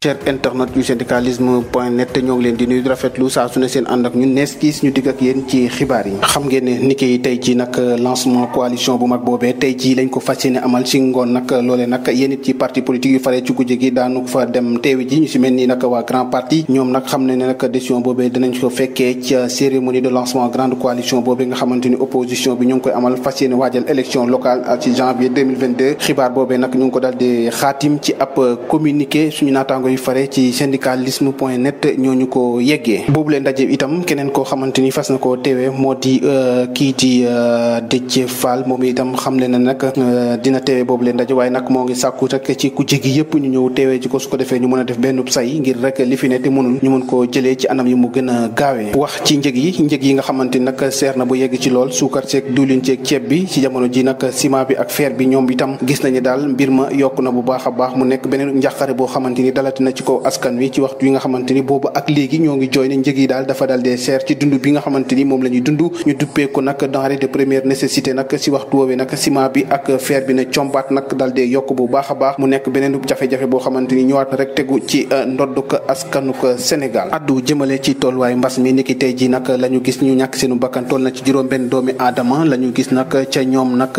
cher internet yu syndicalisme.net ñoo ngi leen di nuyu di rafetlu saa su ne seen ànd ak ñun nees kiis ñu digg ak yéen ci xibaar yi. xam ngeen ne ni ki tey ci nag lancement coalition bu mag boobee tey ci lañ ko fas yéene amal ci ngoon nag loolee nag yéen it ci parti politique yu faree ci kujje gi daanu fa dem teewi ji ñu si mel ni nag waa grand parti ñoom nag xam ne ne nag décision boobee dinañ ko fekkee ci cérémonie de lancement grande coalition boobee nga xamante ni opposition bi ñu ngi koy amal fas yéene waajal élection locale ci janvier 2022 xibaar boobee nag ñu ngi ko daal di xaatim ci ab communiqué suñu naataango yu fare ci syndicalisme.net ñooñu ko yeggee boobu leen ndaje itam keneen koo xamante ni fas na koo teewee moo di kii di Déthié Fall moom itam xam le na nag dina teewee boobu leen ndaje waaye nag moo ngi sàkku rek ci kujje gi yëpp ñu ñëw teewee ci ko su ko defee ñu mën a def benn say ngir rek li fi ne te mënul ñu mën koo jëlee ci anam yi mu gën a gaawee wax ci njëg yi nga xamante ni nag seer na bu yegg ci lool suukar ceeg diwlin ceeg ceeb bi ci jamono ji nag ciment bi ak fer bi ñoom itam gis nañu daal mbir ma yokk na bu baax a baax mu nekk beneen njàqare boo xamante ni dalati na ci kaw askan wi ci waxtu yi nga xamante ni boobu ak léegi ñoo ngi jooy ne njëg yi daal dafa dal dee seer ci dund bi nga xamante ni moom la ñuy dund ñu duppee ko nag denrée de première nécessité nag si waxtu woowee nag ciment bi ak fer bi ne combaat nag dal dee yokk bu baax a baax mu nekk beneen jafe-jafe boo xamante ni ñëwaat na rek tegu ci ndodduk askanuk Sénégal addu jëmale ci tolluwaay mbas mi niki tey ji nag la ñu gis ñu ñàkk seenu bakkan toll na ci juróom benn doomi aadama la ñu gis nag ca ñoom nag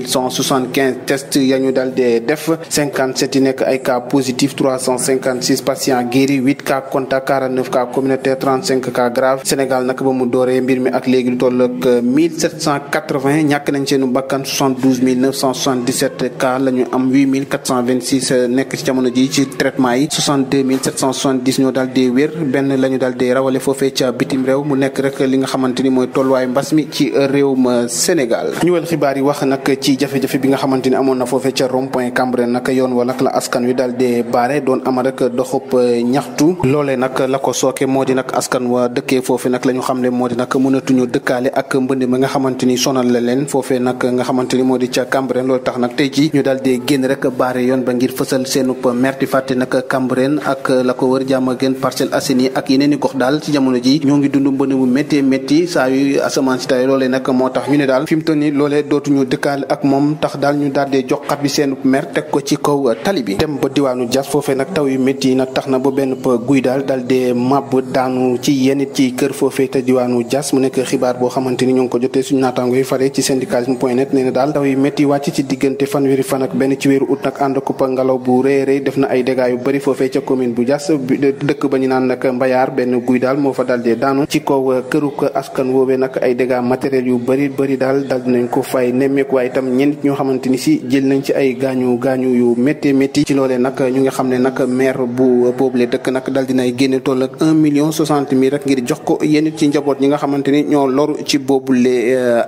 2175 tests ya ñu dal dee def 57 yi nekk ay cas positif 356 patients guéris 8 cas contacts 49 cas communautaires 35 cas graves Sénégal nag ba mu dooree mbir mi ak léegi lu toll ak 1780 ñàkk nañ seenu bakkan 72 977 cas la ñu am 8426 nekk ci jamono ji ci traitement yi 62 770 ñoo daal di wér benn la ñu daal di rawale foofee ca bitim réew mu nekk rek li nga xamante ni mooy tolluwaay mbas mi ci réewum Sénégal. ñëwal xibaar yi wax nag ci jafe-jafe bi nga xamante ni amoon na foofee ca rond point Cambérène nag yoon wa nag la askan wi daal di baare doon ama rek doxub ñaxtu loolee nag la ko sooke moo di nag askan wa dëkkee foofee nag la ñu xam ne moo di nag mënatuñu dëkkaale ak mbënd mi nga xamante ni sonal la leen foofee nag nga xamante ni moo di ca Cambérène loolu tax nag tey ji ñu daal di génn rek baare yoon ba ngir fësal seenub mer di fàtte nag Cambérène ak la ko wër Diamaguène Parcelles Assainies ak yeneen i gox daal ci jamono ji ñoo ngi dund mbënd mu métti métti saa yu asamaan si tay loolee nag moo tax ñu ne daal fi mu toll nii loolee dootuñu dëkkaale ak moom tax daal ñu daal di jox xat bi seen mer teg ko ci kaw tali bi dem ba diwaanu Diass foofee nag taw yu métti yi nag tax na ba benn guy daal daal di màbb daanu ci yenn ci kër foofee te diwaanu Diass mu nekk xibaar boo xamante ni ñoo ngi ko jotee suñu naataango yi fare ci syndicalisme.net nee na daal taw yu métti wàcc ci diggante fanweeri fan ak benn ci weeru ut nag ànd ko ngelaw bu rëy rëy def na ay dégâts yu bëri foofee ca commune bu Diass dëkk ba ñu naan nag Mbayar benn guy daal moo fa daal di daanu ci kaw këru ko askan woowee nag ay dégâts matériels yu bëri daal dal dinañ ko fay nemmeeku waaye itam ñenn ñoo xamante ni si jël nañ ci ay gaañu yu métti ci loolee nag ñu nga xam ne nag maire bu boobule dëkk nag dal dinay génne toll ak 1,60,000 rek ngir jox ko yenn ci njaboot ñi nga xamante ni ñoo loru ci boobule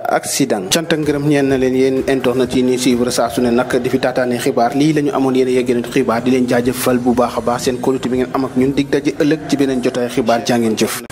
accident cant ak ngërëm ñeen na leen yéen internet yi ni suivre saa su ne nag di fi taataane xibaar lii la ñu amoon yéen a yeggee xibaar di leen jaajëfal bu baax a baax seen kóolute bi ngeen am ak ñun dig daje ëllëg ci beneen jotaay xibaar jaa ngeen jëf